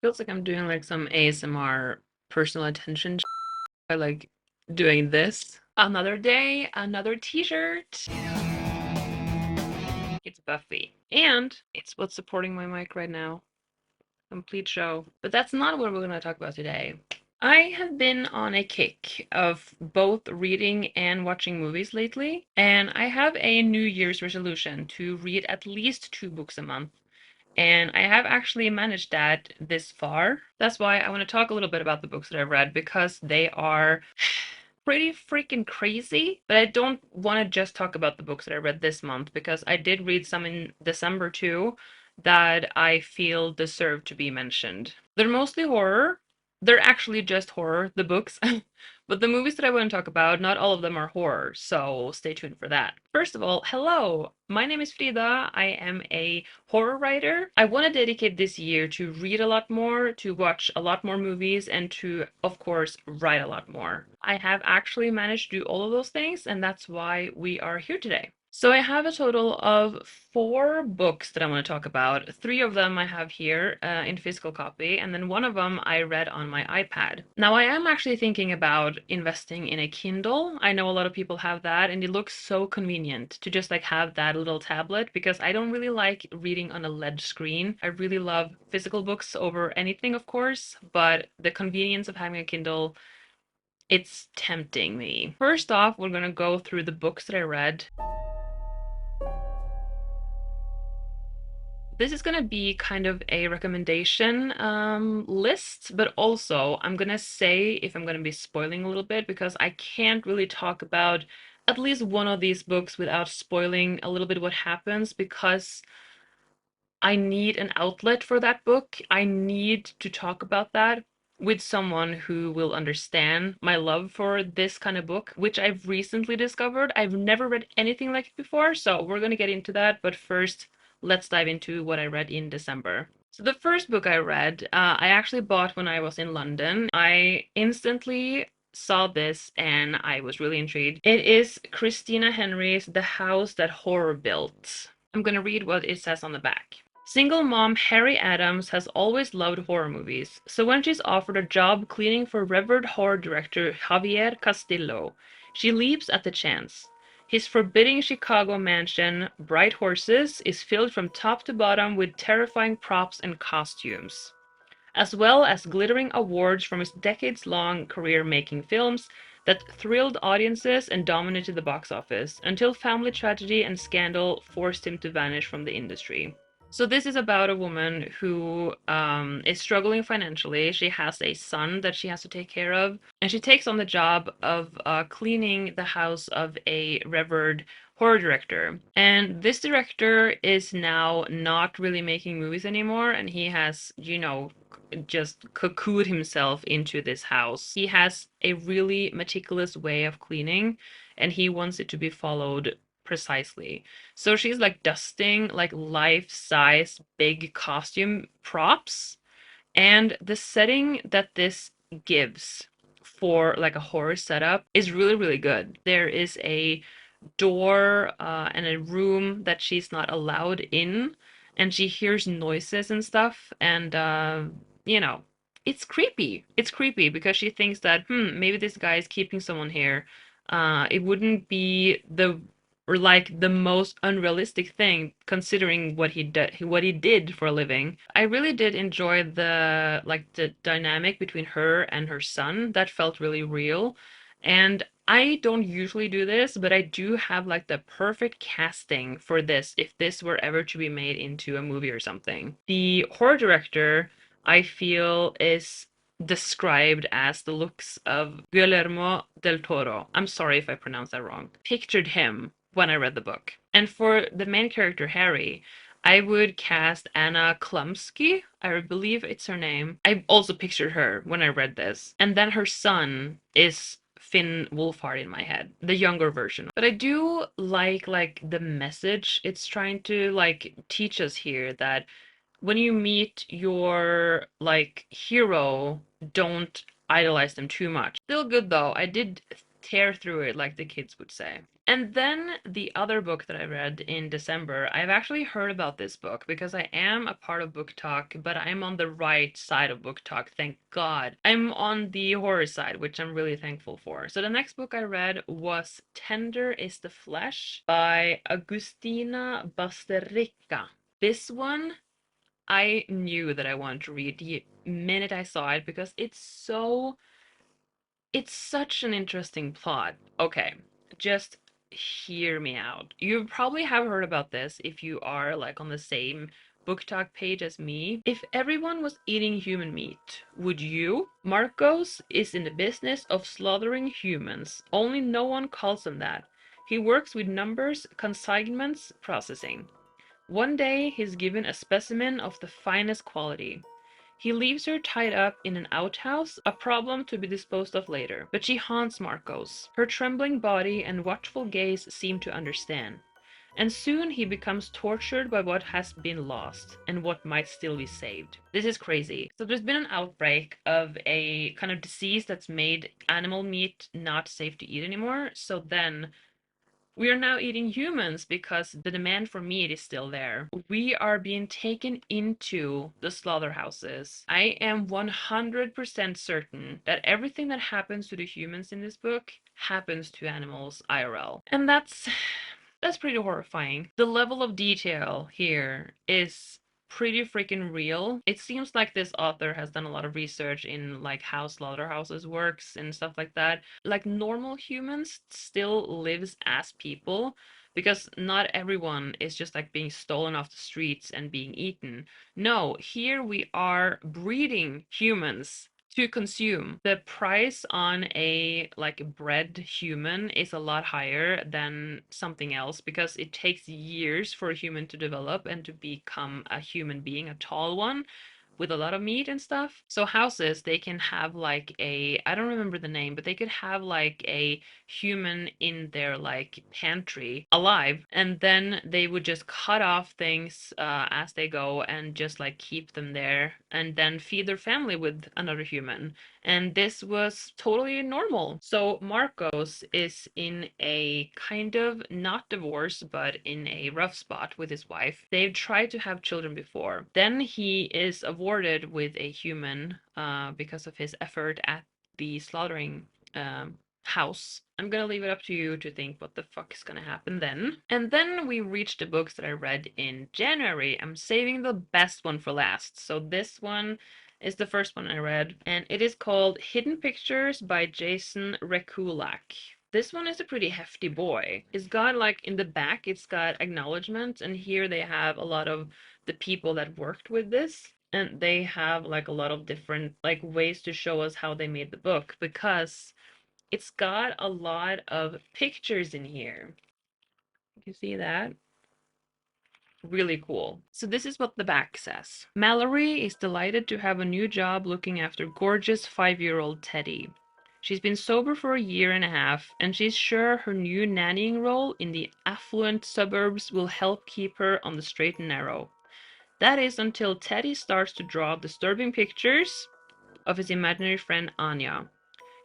Feels like I'm doing like some ASMR personal attention by like doing this. Another day, another t-shirt. It's Buffy. And it's what's supporting my mic right now. Complete show. But that's not what we're going to talk about today. I have been on a kick of both reading and watching movies lately, and I have a New Year's resolution to read at least 2 books a month. And I have actually managed that this far. That's why I want to talk a little bit about the books that I've read because they are pretty freaking crazy. But I don't want to just talk about the books that I read this month because I did read some in December too that I feel deserve to be mentioned. They're mostly horror. They're actually just horror, the books. But the movies that I want to talk about, not all of them are horror, so stay tuned for that. First of all, hello! My name is Frida. I am a horror writer. I want to dedicate this year to read a lot more, to watch a lot more movies, and to, of course, write a lot more. I have actually managed to do all of those things, and that's why we are here today. So I have a total of 4 books that I want to talk about. 3 of them I have here in physical copy, and then one of them I read on my iPad. Now I am actually thinking about investing in a Kindle. I know a lot of people have that, and it looks so convenient to just like have that little tablet because I don't really like reading on a LED screen. I really love physical books over anything, of course, but the convenience of having a Kindle, it's tempting me. First off, we're gonna go through the books that I read. This is going to be kind of a recommendation list, but also I'm going to say if I'm going to be spoiling a little bit because I can't really talk about at least one of these books without spoiling a little bit what happens because I need an outlet for that book. I need to talk about that with someone who will understand my love for this kind of book, which I've recently discovered. I've never read anything like it before, so we're going to get into that. But first, let's dive into what I read in December. So the first book I read, I actually bought when I was in London. I instantly saw this and I was really intrigued. It is Christina Henry's The House That Horror Built. I'm going to read what it says on the back. Single mom Harry Adams has always loved horror movies, so when she's offered a job cleaning for revered horror director Javier Castillo, she leaps at the chance. His forbidding Chicago mansion, Bright Horses, is filled from top to bottom with terrifying props and costumes, as well as glittering awards from his decades-long career making films that thrilled audiences and dominated the box office, until family tragedy and scandal forced him to vanish from the industry. So this is about a woman who is struggling financially. She has a son that she has to take care of, and she takes on the job of cleaning the house of a revered horror director. And this director is now not really making movies anymore, and he has, just cocooned himself into this house. He has a really meticulous way of cleaning, and he wants it to be followed precisely. So she's like dusting like life-size big costume props, and the setting that this gives for like a horror setup is really, really good. There is a door and a room that she's not allowed in, and she hears noises and stuff, and you know, it's creepy. It's creepy because she thinks that, maybe this guy is keeping someone here. It wouldn't be the or like the most unrealistic thing considering what he did for a living. I really did enjoy the dynamic between her and her son. That felt really real. And I don't usually do this, but I do have like the perfect casting for this if this were ever to be made into a movie or something. The horror director, I feel, is described as the looks of Guillermo del Toro. I'm sorry if I pronounced that wrong. Pictured him when I read the book. And for the main character, Harry, I would cast Anna Klumsky. I believe it's her name. I also pictured her when I read this. And then her son is Finn Wolfhard in my head, the younger version. But I do like the message it's trying to like teach us here, that when you meet your like hero, don't idolize them too much. Still good though. I did tear through it, like the kids would say. And then the other book that I read in December, I've actually heard about this book because I am a part of Book Talk, but I'm on the right side of Book Talk, thank God. I'm on the horror side, which I'm really thankful for. So the next book I read was Tender is the Flesh by Agustina Basterrica. This one I knew that I wanted to read the minute I saw it because it's such an interesting plot. Okay, just hear me out. You probably have heard about this if you are like on the same book talk page as me. If everyone was eating human meat, would you? Marcos is in the business of slaughtering humans, only no one calls him that. He works with numbers, consignments, processing. One day he's given a specimen of the finest quality. He leaves her tied up in an outhouse, a problem to be disposed of later. But she haunts Marcos. Her trembling body and watchful gaze seem to understand. And soon he becomes tortured by what has been lost and what might still be saved. This is crazy. So there's been an outbreak of a kind of disease that's made animal meat not safe to eat anymore. So then we are now eating humans because the demand for meat is still there. We are being taken into the slaughterhouses. I am 100% certain that everything that happens to the humans in this book happens to animals IRL. And that's pretty horrifying. The level of detail here is pretty freaking real. It seems like this author has done a lot of research in like how slaughterhouses works and stuff like that. Like normal humans still lives as people because not everyone is just like being stolen off the streets and being eaten. No, here we are breeding humans to consume. The price on a like bred human is a lot higher than something else because it takes years for a human to develop and to become a human being, a tall one with a lot of meat and stuff. So houses, they can have like a, I don't remember the name, but they could have like a human in their like pantry alive, and then they would just cut off things as they go and just like keep them there and then feed their family with another human. And this was totally normal. So Marcos is in a kind of not divorce, but in a rough spot with his wife. They've tried to have children before. Then he is awarded with a human because of his effort at the slaughtering house. I'm gonna leave it up to you to think what the fuck is gonna happen then. And then we reach the books that I read in January. I'm saving the best one for last. So this one is the first one I read, and it is called Hidden Pictures by Jason Rekulak. This one is a pretty hefty boy. It's got like in the back, it's got acknowledgments, and here they have a lot of the people that worked with this. And they have like a lot of different like ways to show us how they made the book because it's got a lot of pictures in here. You see that? Really cool. So this is what the back says. Mallory is delighted to have a new job looking after gorgeous 5-year-old Teddy. She's been sober for a year and a half, and she's sure her new nannying role in the affluent suburbs will help keep her on the straight and narrow. That is until Teddy starts to draw disturbing pictures of his imaginary friend Anya.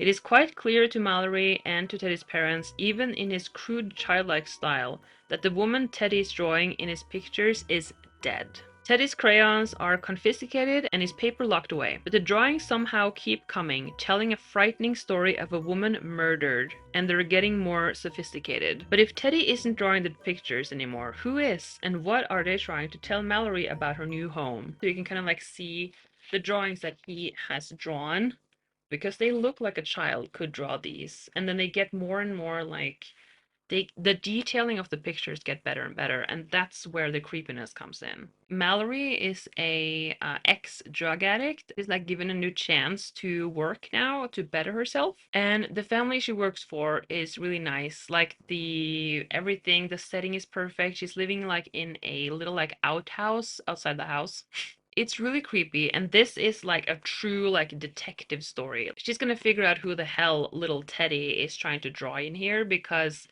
It is quite clear to Mallory and to Teddy's parents, even in his crude childlike style, that the woman Teddy is drawing in his pictures is dead. Teddy's crayons are confiscated and his paper locked away, but the drawings somehow keep coming, telling a frightening story of a woman murdered, and they're getting more sophisticated. But if Teddy isn't drawing the pictures anymore, who is? And what are they trying to tell Mallory about her new home? So you can kind of like see the drawings that he has drawn because they look like a child could draw these, and then they get more and more like the detailing of the pictures get better and better, and that's where the creepiness comes in. Mallory is a ex drug addict, is like given a new chance to work now to better herself, and the family she works for is really nice. Like the everything, the setting is perfect. She's living like in a little like outhouse outside the house. It's really creepy, and this is like a true like detective story. She's gonna figure out who the hell little Teddy is trying to draw in here because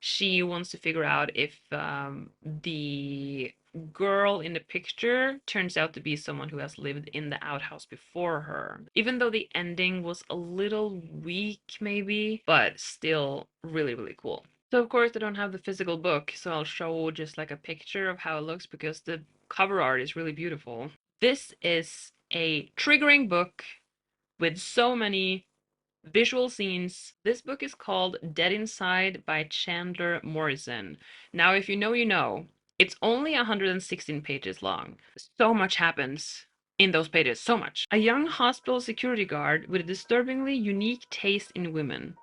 she wants to figure out if the girl in the picture turns out to be someone who has lived in the outhouse before her. Even though the ending was a little weak, maybe, but still really, really cool. So, of course, I don't have the physical book, so I'll show just like a picture of how it looks because the cover art is really beautiful. This is a triggering book with so many visual scenes. This book is called Dead Inside by Chandler Morrison. Now, if you know, you know. It's only 116 pages long. So much happens in those pages, so much. A young hospital security guard with a disturbingly unique taste in women.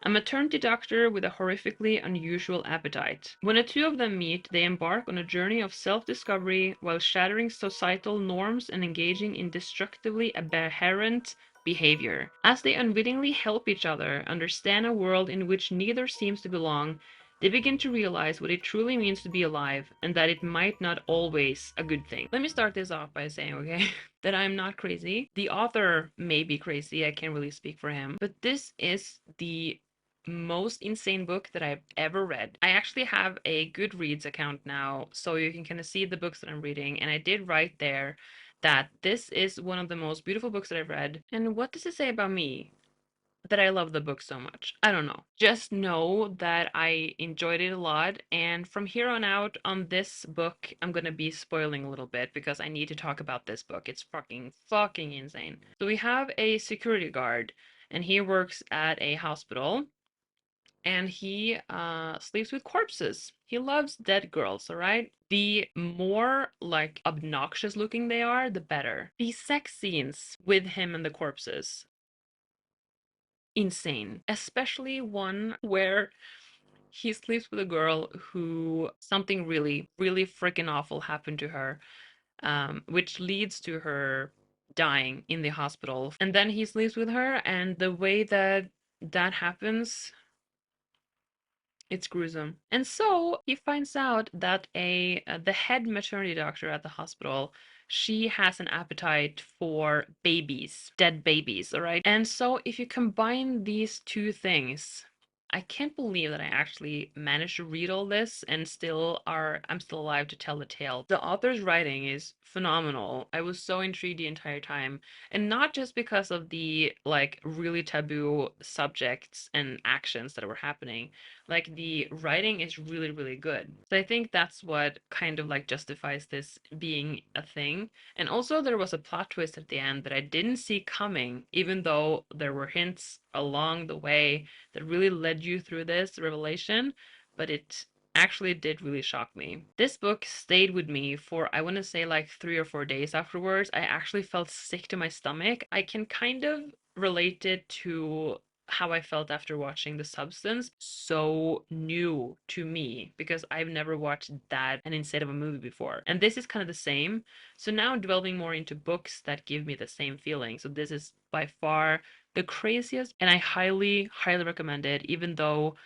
A maternity doctor with a horrifically unusual appetite. When the two of them meet, they embark on a journey of self-discovery while shattering societal norms and engaging in destructively aberrant behavior. As they unwittingly help each other understand a world in which neither seems to belong, they begin to realize what it truly means to be alive and that it might not always a good thing. Let me start this off by saying, okay, that I'm not crazy. The author may be crazy, I can't really speak for him, but this is the most insane book that I've ever read. I actually have a Goodreads account now, so you can kind of see the books that I'm reading, and I did write there that this is one of the most beautiful books that I've read. And what does it say about me that I love the book so much? I don't know. Just know that I enjoyed it a lot, and from here on out on this book, I'm gonna be spoiling a little bit because I need to talk about this book. It's fucking insane. So we have a security guard, and he works at a hospital and he sleeps with corpses. He loves dead girls, all right? The more like obnoxious looking they are, the better. The sex scenes with him and the corpses, insane. Especially one where he sleeps with a girl who something really, really freaking awful happened to her, which leads to her dying in the hospital. And then he sleeps with her, and the way that that happens, it's gruesome. And so he finds out that the head maternity doctor at the hospital, she has an appetite for babies, dead babies, all right? And so if you combine these two things, I can't believe that I actually managed to read all this and I'm still alive to tell the tale. The author's writing is phenomenal. I was so intrigued the entire time, and not just because of the like really taboo subjects and actions that were happening, like the writing is really, really good. So I think that's what kind of like justifies this being a thing. And also there was a plot twist at the end that I didn't see coming, even though there were hints along the way that really led you through this revelation, but it actually did really shock me. This book stayed with me for, I want to say, like 3 or 4 days afterwards. I actually felt sick to my stomach. I can kind of relate it to how I felt after watching The Substance. So new to me because I've never watched that and instead of a movie before. And this is kind of the same. So now I'm delving more into books that give me the same feeling. So this is by far the craziest, and I highly, highly recommend it, even though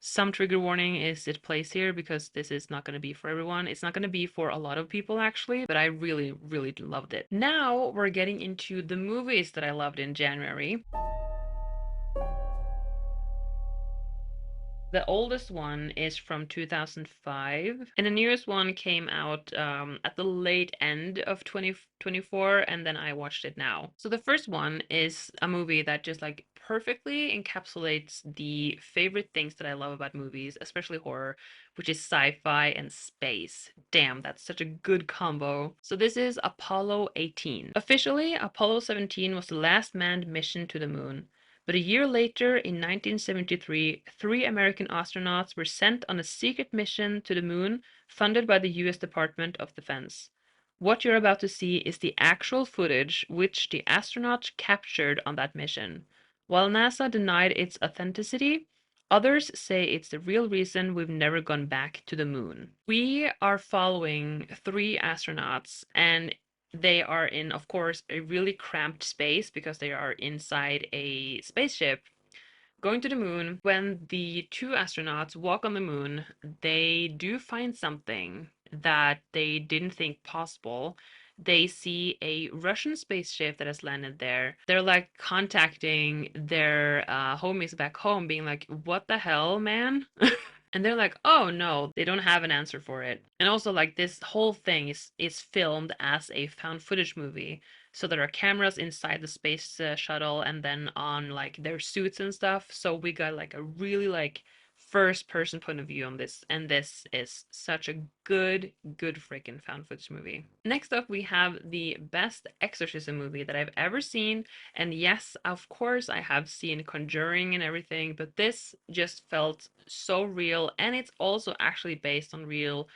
some trigger warning is it plays here because this is not going to be for everyone. It's not going to be for a lot of people actually, but I really, really loved it. Now we're getting into the movies that I loved in January. The oldest one is from 2005, and the newest one came out at the late end of 2024, and then I watched it now. So the first one is a movie that just like perfectly encapsulates the favorite things that I love about movies, especially horror, which is sci-fi and space. Damn, that's such a good combo. So this is Apollo 18. Officially, Apollo 17 was the last manned mission to the moon. But a year later, in 1973, three American astronauts were sent on a secret mission to the moon funded by the US Department of Defense. What you're about to see is the actual footage which the astronauts captured on that mission. While NASA denied its authenticity, others say it's the real reason we've never gone back to the moon. We are following three astronauts, and they are in, of course, a really cramped space because they are inside a spaceship going to the moon. When the two astronauts walk on the moon, they do find something that they didn't think possible. They see a Russian spaceship that has landed there. They're like contacting their homies back home, being like, "What the hell, man?" And they're like, oh no, they don't have an answer for it. And also, like, this whole thing is filmed as a found footage movie. So there are cameras inside the space shuttle and then on like their suits and stuff. So we got like a really like first person point of view on this, and this is such a good freaking found footage movie. Next up, we have the best exorcism movie that I've ever seen. And yes, of course, I have seen Conjuring and everything, but this just felt so real, and it's also actually based on real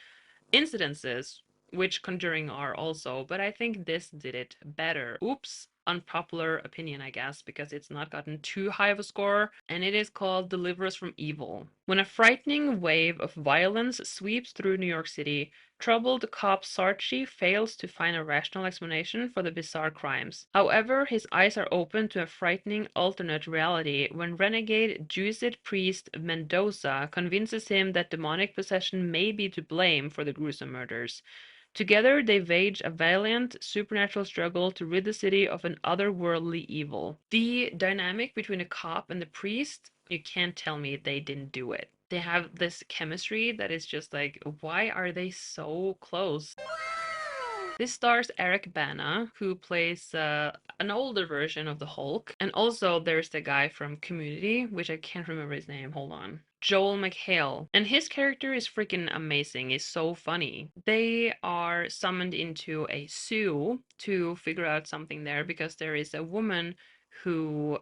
incidences, which Conjuring are also, but I think this did it better. Oops, unpopular opinion, I guess, because it's not gotten too high of a score, and it is called Deliver Us from Evil. When a frightening wave of violence sweeps through New York City, troubled cop Sarchi fails to find a rational explanation for the bizarre crimes. However, his eyes are open to a frightening alternate reality when renegade Jesuit priest Mendoza convinces him that demonic possession may be to blame for the gruesome murders. Together, they wage a valiant supernatural struggle to rid the city of an otherworldly evil. The dynamic between the cop and the priest, you can't tell me they didn't do it. They have this chemistry that is just like, why are they so close? This stars Eric Bana, who plays an older version of the Hulk. And also there's the guy from Community, which I can't remember his name. Hold on. Joel McHale. And his character is freaking amazing. He's so funny. They are summoned into a zoo to figure out something there because there is a woman who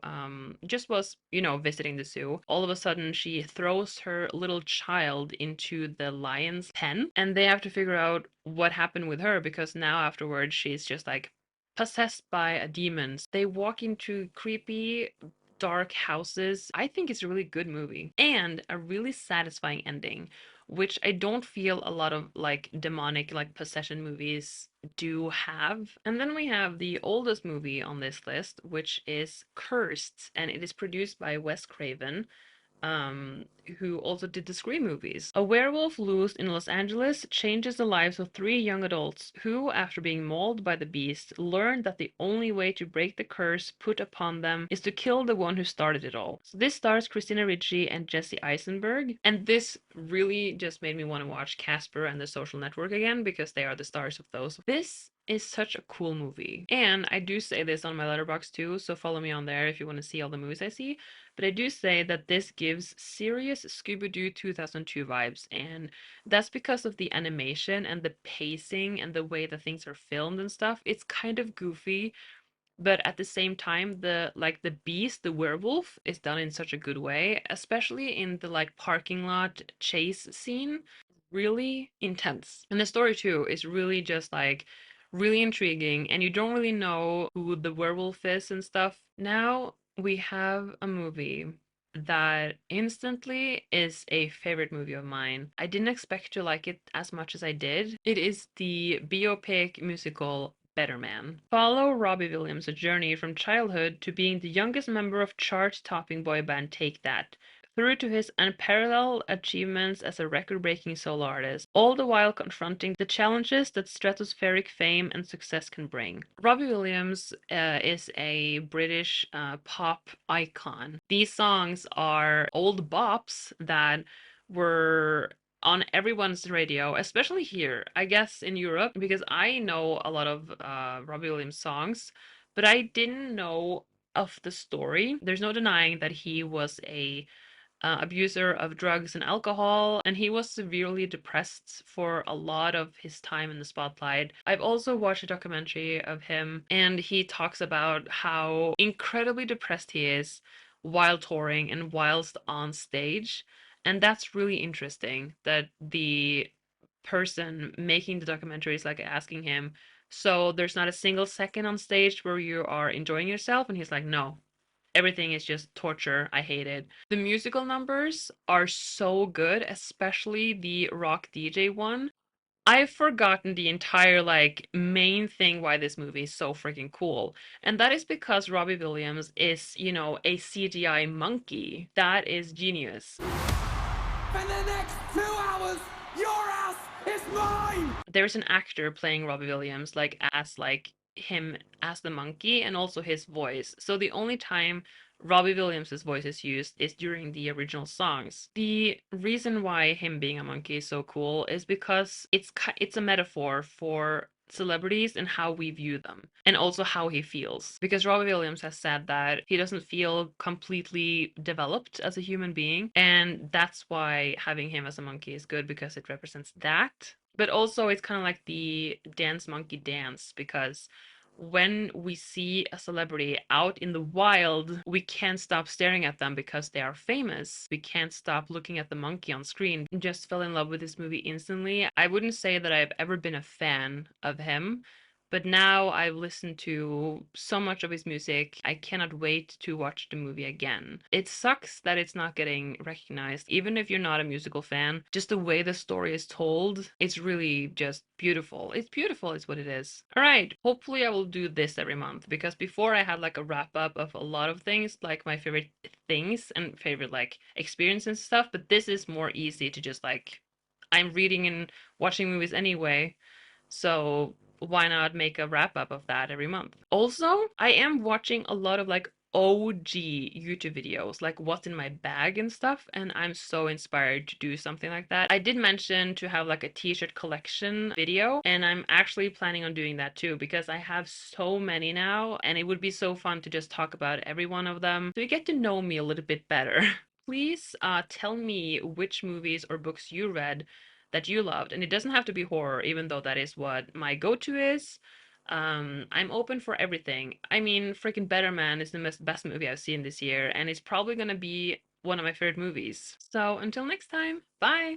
just was, visiting the zoo. All of a sudden, she throws her little child into the lion's pen, and they have to figure out what happened with her because now afterwards she's just like possessed by a demon. They walk into creepy dark houses. I think it's a really good movie and a really satisfying ending, which I don't feel a lot of like demonic like possession movies do have. And then we have the oldest movie on this list, which is Cursed, and it is produced by Wes Craven, um, who also did the Scream movies. A werewolf loosed in Los Angeles changes the lives of three young adults who, after being mauled by the beast, learn that the only way to break the curse put upon them is to kill the one who started it all. So this stars Christina Ricci and Jesse Eisenberg, and this really just made me want to watch Casper and the Social Network again because they are the stars of those. This is such a cool movie. And I do say this on my Letterboxd too, so follow me on there if you want to see all the movies I see. But I do say that this gives serious Scooby-Doo 2002 vibes, and that's because of the animation and the pacing and the way that things are filmed and stuff. It's kind of goofy, but at the same time, the beast, the werewolf, is done in such a good way, especially in the like parking lot chase scene. Really intense. And the story too is really just like really intriguing, and you don't really know who the werewolf is and stuff. Now we have a movie that instantly is a favorite movie of mine. I didn't expect to like it as much as I did. It is the biopic musical Better Man. Follow Robbie Williams' journey from childhood to being the youngest member of chart-topping boy band Take That, through to his unparalleled achievements as a record-breaking solo artist, all the while confronting the challenges that stratospheric fame and success can bring. Robbie Williams is a British pop icon. These songs are old bops that were on everyone's radio, especially here, I guess in Europe, because I know a lot of Robbie Williams songs, but I didn't know of the story. There's no denying that he was a abuser of drugs and alcohol, and he was severely depressed for a lot of his time in the spotlight. I've also watched a documentary of him, and he talks about how incredibly depressed he is while touring and whilst on stage. And that's really interesting that the person making the documentary is like asking him, so there's not a single second on stage where you are enjoying yourself? And he's like, no, everything is just torture. I hate it. The musical numbers are so good, especially the rock DJ one. I've forgotten the entire like main thing why this movie is so freaking cool. And that is because Robbie Williams is, a CGI monkey. That is genius. For the next 2 hours, your ass is mine! There's an actor playing Robbie Williams like as like him as the monkey and also his voice. So the only time Robbie Williams' voice is used is during the original songs. The reason why him being a monkey is so cool is because it's a metaphor for celebrities and how we view them and also how he feels, because Robbie Williams has said that he doesn't feel completely developed as a human being, and that's why having him as a monkey is good because it represents that. But also it's kind of like the dance monkey dance, because when we see a celebrity out in the wild, we can't stop staring at them because they are famous. We can't stop looking at the monkey on screen. Just fell in love with this movie instantly. I wouldn't say that I've ever been a fan of him, but now I've listened to so much of his music, I cannot wait to watch the movie again. It sucks that it's not getting recognized, even if you're not a musical fan. Just the way the story is told, it's really just beautiful. It's beautiful, is what it is. All right, hopefully I will do this every month, because before I had like a wrap up of a lot of things, like my favorite things and favorite like experiences and stuff, but this is more easy to just like, I'm reading and watching movies anyway, so why not make a wrap up of that every month? Also, I am watching a lot of like OG YouTube videos, like what's in my bag and stuff, and I'm so inspired to do something like that. I did mention to have like a t-shirt collection video, and I'm actually planning on doing that too because I have so many now, and it would be so fun to just talk about every one of them so you get to know me a little bit better. Please tell me which movies or books you read that you loved. And it doesn't have to be horror, even though that is what my go to is. I'm open for everything. I mean, freaking Better Man is the best movie I've seen this year, and it's probably gonna be one of my favorite movies. So until next time, bye!